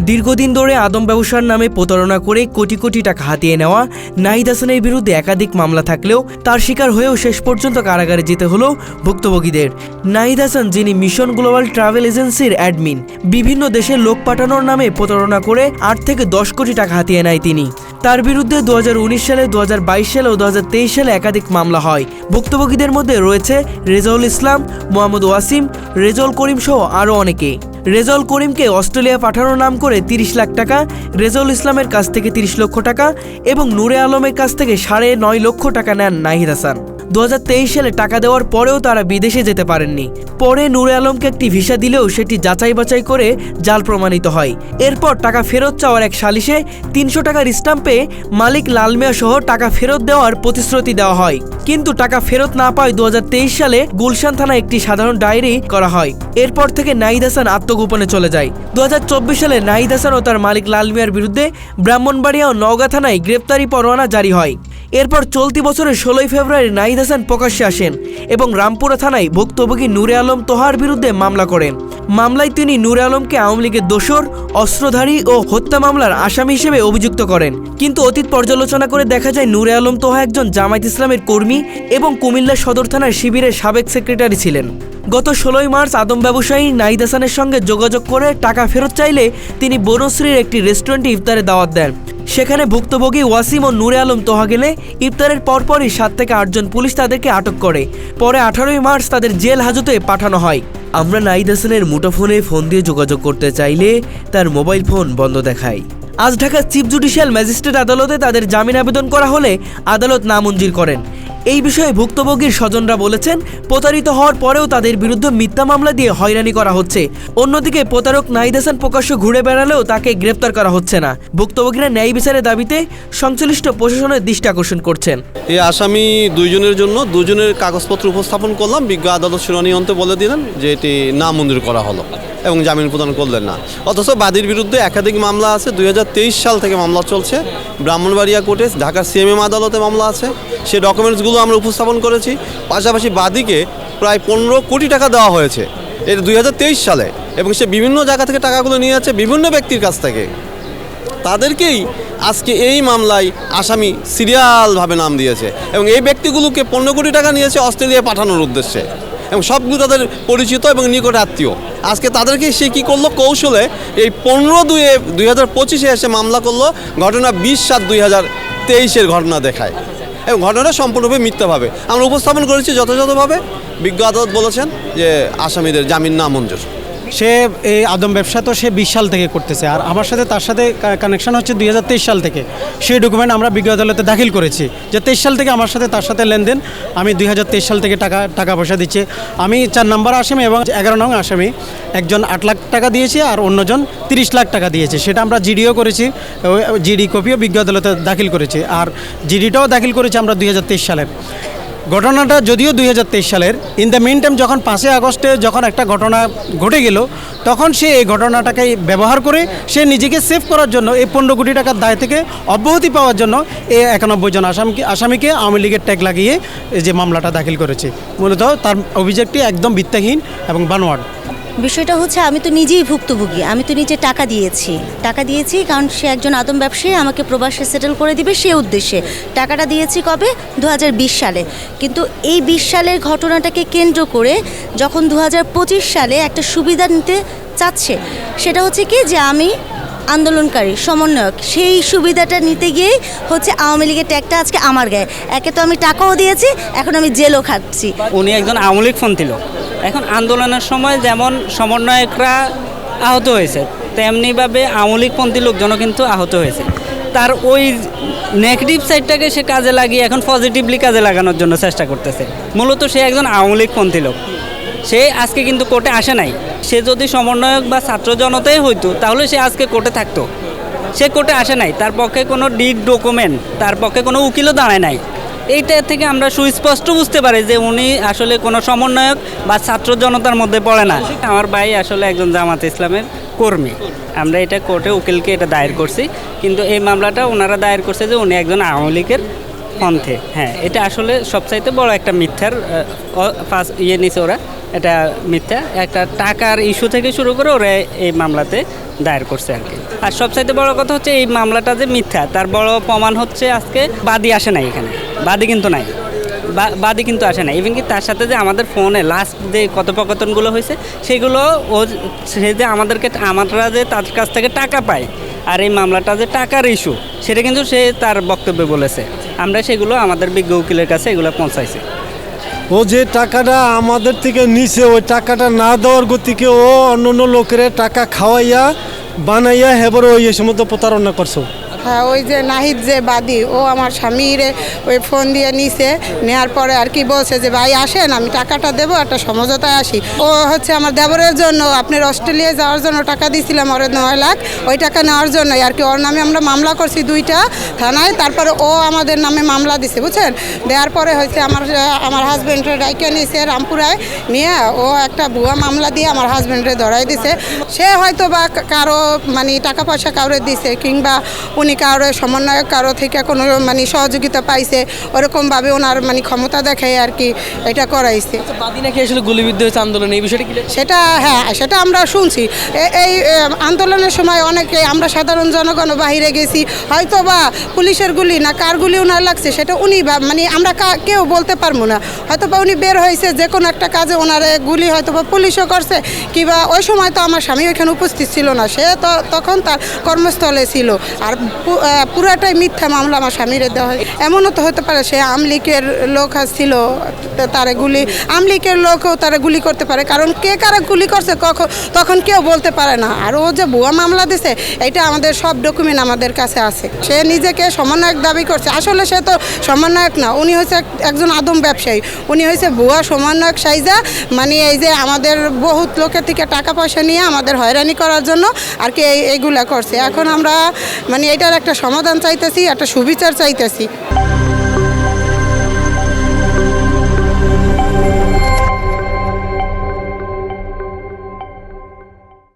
দীর্ঘদিন ধরে আদম ব্যবসার নামে প্রতারণা করে কোটি কোটি টাকা হাতিয়ে নেওয়া নাহিদ হাসানের বিরুদ্ধে একাধিক মামলা থাকলেও তার শিকার হয়েও শেষ পর্যন্ত কারাগারে যেতে হলো ভুক্তভোগীদের। নাহিদ হাসান, যিনি মিশন গ্লোবাল ট্রাভেল এজেন্সির অ্যাডমিন, বিভিন্ন দেশে লোক পাঠানোর নামে প্রতারণা করে 8 থেকে 10 কোটি টাকা হাতিয়ে নেয় তিনি। তার বিরুদ্ধে 2019 সালে, 2022 সালে ও 2023 সালে একাধিক মামলা হয়। ভুক্তভোগীদের মধ্যে রয়েছে রেজাউল ইসলাম, মোহাম্মদ ওয়াসিম, রেজাউল করিম সহ আরও অনেকে। রেজাউল করিমকে অস্ট্রেলিয়া পাঠানোর নাম করে 30 লাখ টাকা, রেজাউল ইসলামের কাছ থেকে 30 লক্ষ টাকা এবং নূরে আলমের কাছ থেকে 9.5 লক্ষ টাকা নেন নাহিদ হাসান। 2023 সালে টাকা দেওয়ার পরেও তারা বিদেশে যেতে পারেননি। পরে নূরে আলমকে একটি ভিসা দিলেও সেটি যাচাই বাছাই করে জাল প্রমাণিত হয়। এরপর টাকা ফেরত চাওয়ার এক সালিশে 300 টাকার স্ট্যাম্পে মালিক লালমিয়া সহ টাকা ফেরত দেওয়ার প্রতিশ্রুতি দেওয়া হয়, কিন্তু টাকা ফেরত না পায় 2023 সালে গুলশান থানায় একটি সাধারণ ডায়েরি করা হয়। এরপর থেকে নাহিদ হাসান আত্মগোপনে চলে যায়। 2024 সালে নাহিদ হাসান ও তার মালিক লালমিয়ার বিরুদ্ধে ব্রাহ্মণবাড়িয়া ও নওগাঁ থানায় গ্রেপ্তারি পরোয়ানা জারি হয়। এরপর চলতি বছরের 16 ফেব্রুয়ারি নাহিদ হাসান প্রকাশ্যে আসেন এবং রামপুরা থানায় ভুক্তভোগী নূরে আলম তোহার বিরুদ্ধে মামলা করেন। মামলায় তিনি নূরে আলমকে আওয়ামী লীগের দোসর, অস্ত্রধারী ও হত্যা মামলার আসামি হিসেবে অভিযুক্ত করেন। কিন্তু অতীত পর্যালোচনা করে দেখা যায় নূরে আলম তোহা একজন জামায়াত ইসলামের কর্মী এবং কুমিল্লা সদর থানার শিবিরের সাবেক সেক্রেটারি ছিলেন। গত 16 মার্চ আদম ব্যবসায়ী নাহিদ হাসানের সঙ্গে যোগাযোগ করে টাকা ফেরত চাইলে তিনি বনশ্রীর একটি রেস্টুরেন্টে ইফতারে দাওয়াত দেন। সেখানে ভুক্তভোগী ওয়াসিম ও নূরে আলম তোহা গেলে ইফতারের পরপরই 7 থেকে 8 জন পুলিশ তাদেরকে আটক করে। পরে 18 মার্চ তাদের জেল হাজতে পাঠানো হয়। আমরা নাহিদ হাসানের মুঠোফোনে ফোন দিয়ে যোগাযোগ করতে চাইলে তার মোবাইল ফোন বন্ধ দেখায়। আজ ঢাকা চিফ জুডিশিয়াল ম্যাজিস্ট্রেট আদালতে তাদের জামিন আবেদন করা হলে আদালত নামঞ্জুর করেন। এই বিষয়ে ভুক্তভোগীর স্বজনরা বলেছেন, প্রতারিত হওয়ার পরেও তাদের বিরুদ্ধে মিথ্যা মামলা দিয়ে হয়রানি করা হচ্ছে। অন্যদিকে প্রতারক নাহিদ হাসান প্রকাশ্য ঘুরে বেড়ালেও তাকে গ্রেপ্তার করা হচ্ছে না। ভুক্তভোগীরা ন্যায় বিচারের দাবিতে সংশ্লিষ্ট প্রশাসনের দৃষ্টি আকর্ষণ করছেন। এই আসামি দুইজনের জন্য দুজনের কাগজপত্র উপস্থাপন করলাম। বিজ্ঞ আদালত শুনানি অন্তে বলে দিলেন যে এটি নামঞ্জুর করা হলো এবং জামিন প্রদান করলেন না। অথচ বাদীর বিরুদ্ধে একাধিক মামলা আছে। 2023 সাল থেকে মামলা চলছে। ব্রাহ্মণবাড়িয়া কোর্টে, ঢাকার সিএমএম আদালতে মামলা আছে। সে ডকুমেন্টসগুলো আমরা উপস্থাপন করেছি। পাশাপাশি বাদীকে প্রায় 15 কোটি টাকা দেওয়া হয়েছে এটা 2023 সালে, এবং সে বিভিন্ন জায়গা থেকে টাকাগুলো নিয়ে যাচ্ছে বিভিন্ন ব্যক্তির কাছ থেকে। তাদেরকেই আজকে এই মামলায় আসামি সিরিয়ালভাবে নাম দিয়েছে এবং এই ব্যক্তিগুলোকে 15 কোটি টাকা নিয়েছে অস্ট্রেলিয়া পাঠানোর উদ্দেশ্যে, এবং সবগুলো তাদের পরিচিত এবং নিকট আত্মীয়। আজকে তাদেরকে সে কী করলো, কৌশলে এই 15/2/2025 এসে মামলা করলো। ঘটনা 20/7/2023 ঘটনা দেখায় এবং ঘটনা সম্পূর্ণভাবে মিথ্যাভাবে আমরা উপস্থাপন করেছি যথাযথভাবে। বিজ্ঞ আদালত বলেছেন যে আসামিদের জামিন নামঞ্জুর। সে এই আদম ব্যবসা তো সে 20 সাল থেকে করতেছে, আর আমার সাথে তার সাথে কানেকশন হচ্ছে 2023 সাল থেকে। সেই ডকুমেন্ট আমরা বিজ্ঞ আদালতে দাখিল করেছি যে 23 সাল থেকে আমার সাথে তার সাথে লেনদেন। আমি 2023 সাল থেকে টাকা পয়সা দিচ্ছি। আমি 4 নম্বর আসামি এবং 11 নং আসামি, একজন 8 লাখ টাকা দিয়েছে আর অন্যজন 30 লাখ টাকা দিয়েছে। সেটা আমরা জিডিও করেছি, জিডি কপিও বিজ্ঞ আদালতে দাখিল করেছি, আর জিডিটাও দাখিল করেছি আমরা 2023 সালের। ঘটনাটা যদিও 2023 সালের, ইন দ্য মিন টাইম যখন 5 আগস্টে যখন একটা ঘটনা ঘটে গেল, তখন সে এই ঘটনাটাকে ব্যবহার করে সে নিজেকে সেভ করার জন্য এই 15 কোটি টাকার দায় থেকে অব্যাহতি পাওয়ার জন্য এই 91 জন আসামিকে আওয়ামী লীগের ট্যাগ লাগিয়ে যে মামলাটা দাখিল করেছে। মূলত তার অভিযোগটি একদম ভিত্তিহীন এবং বানোয়াট। বিষয়টা হচ্ছে, আমি তো নিজেই ভুক্তভোগী। আমি তো নিজে টাকা দিয়েছি কারণ সে একজন আদম ব্যবসায়ী, আমাকে প্রবাসে সেটেল করে দিবে সে উদ্দেশ্যে টাকাটা দিয়েছি। কবে? 2020 সালে। কিন্তু এই 20 সালের ঘটনাটাকে কেন্দ্র করে যখন 2025 সালে একটা সুবিধা নিতে চাচ্ছে, সেটা হচ্ছে কি যে আমি আন্দোলনকারী সমন্বয়ক, সেই সুবিধাটা নিতে গিয়েই হচ্ছে আওয়ামী লীগের ট্যাগটা আজকে আমার গায়ে। একে তো আমি টাকাও দিয়েছি, এখন আমি জেলও খাচ্ছি। উনি একজন আওয়ামী লীগ পন্থী লোক। এখন আন্দোলনের সময় যেমন সমন্বয়করা আহত হয়েছে, তেমনিভাবে আওয়ামী লীগ পন্থী লোকজনও কিন্তু আহত হয়েছে। তার ওই নেগেটিভ সাইডটাকে সে কাজে লাগিয়ে এখন পজিটিভলি কাজে লাগানোর জন্য চেষ্টা করতেছে। মূলত সে একজন আওয়ামী লীগ পন্থী লোক। সে আজকে কিন্তু কোর্টে আসে নাই। সে যদি সমন্বয়ক বা ছাত্র জনতাই হইতো তাহলে সে আজকে কোর্টে থাকতো। সে কোর্টে আসে নাই, তার পক্ষে কোনো ডিড ডকুমেন্ট, তার পক্ষে কোনো উকিলও দাঁড়ায় নাই। এইটা থেকে আমরা সুস্পষ্ট বুঝতে পারি যে উনি আসলে কোনো সমন্বয়ক বা ছাত্র জনতার মধ্যে পড়ে না। আমার ভাই আসলে একজন জামাত ইসলামের কর্মী। আমরা এটা কোর্টে উকিলকে এটা দায়ের করছি, কিন্তু এই মামলাটা ওনারা দায়ের করছে যে উনি একজন আওয়ামী লীগের পন্থে। হ্যাঁ, এটা আসলে সবচাইতে বড় একটা মিথ্যার নিছে ওরা। এটা মিথ্যা। একটা টাকার ইস্যু থেকে শুরু করে ওরা এই মামলাতে দায়ের করছে আর কি। আর সবচাইতে বড় কথা হচ্ছে এই মামলাটা যে মিথ্যা তার বড় প্রমাণ হচ্ছে আজকে বাদী আসে নাই এখানে, বাদী কিন্তু নাই, বাদী কিন্তু আসে না। ইভেন কি তার সাথে যে আমাদের ফোনে লাস্ট যে কথোপকথনগুলো হয়েছে সেগুলো সে যে আমরা যে তার কাছ থেকে টাকা পাই আর এই মামলাটা যে টাকার ইস্যু সেটা কিন্তু সে তার বক্তব্যে বলেছে। আমরা সেগুলো আমাদের বিজ্ঞ উকিলের কাছে এগুলো পৌঁছাইছি। ও যে টাকাটা আমাদের থেকে নিছে ওই টাকাটা না দেওয়ার গতিকে ও অন্য লোকের টাকা খাওয়াইয়া বানাইয়া হেবার ওই সমস্ত প্রতারণা করছো। হ্যাঁ, ওই যে নাহিদ যে বাদী ও আমার স্বামীর ওই ফোন দিয়ে নিছে, নেওয়ার পরে আর কি বলছে যে ভাই আসেন আমি টাকাটা দেবো, একটা সমঝোতায় আসি। ও হচ্ছে আমার দেবরের জন্য আপনার অস্ট্রেলিয়ায় যাওয়ার জন্য টাকা দিয়েছিলাম ওর 9 লাখ, ওই টাকা নেওয়ার জন্যই আর কি ওর নামে আমরা মামলা করছি 2টা থানায়। তারপরে ও আমাদের নামে মামলা দিছে বুঝছেন। দেওয়ার পরে হচ্ছে আমার হাজব্যান্ডের ডাইকে নিয়েছে রামপুরায় নিয়ে ও একটা ভুয়া মামলা দিয়ে আমার হাজব্যান্ডের ধরাই দিছে। সে হয়তো বা কারো মানে টাকা পয়সা কাউরে দিছে কিংবা উনি কারো সমন্বয়ক কারো থেকে কোনো মানে সহযোগিতা পাইছে, ওরকমভাবে ওনার মানে ক্ষমতা দেখায় আর কি এটা করাইছে। বাদী নাকি আসলে গুলিবিদ্ধ হয়েছে আন্দোলনে, এই বিষয়টা কি? সেটা হ্যাঁ, সেটা আমরা শুনছি। এই আন্দোলনের সময় অনেকে আমরা সাধারণ জনগণ বাহিরে গেছি, হয়তো বা পুলিশের গুলি না কার গুলি ওনার লাগছে সেটা উনি মানে আমরা কেউ বলতে পারবো না। হয়তো বা উনি বের হয়েছে যে কোনো একটা কাজে ওনার গুলি হয়তো বা পুলিশও করছে কিংবা ওই সময় তো আমার স্বামী ওইখানে উপস্থিত ছিল না, সে তো তখন তার কর্মস্থলে ছিল। আর পুরাটাই মিথ্যা মামলা আমার স্বামীরে দেওয়া হয়। এমনও তো হতে পারে সে আমলিকের লোক ছিল, তারা গুলি আমলিকের লোকও তারা গুলি করতে পারে, কারণ কে কারা গুলি করছে তখন কেউ বলতে পারে না। আর ও যে ভুয়া মামলা দিছে এটা আমাদের সব ডকুমেন্ট আমাদের কাছে আছে। সে নিজেকে সমন্বয়ক দাবি করছে, আসলে সে তো সমন্বয়ক না, উনি হচ্ছে একজন আদম ব্যবসায়ী। উনি হয়েছে ভুয়া সমন্বয়ক সাইজা, মানে এই যে আমাদের বহুত লোকের থেকে টাকা পয়সা নিয়ে আমাদের হয়রানি করার জন্য আর কি এইগুলা করছে। এখন আমরা মানে এটার একটা সমাধান চাইতেছি, একটা সুবিচার চাইতেছি।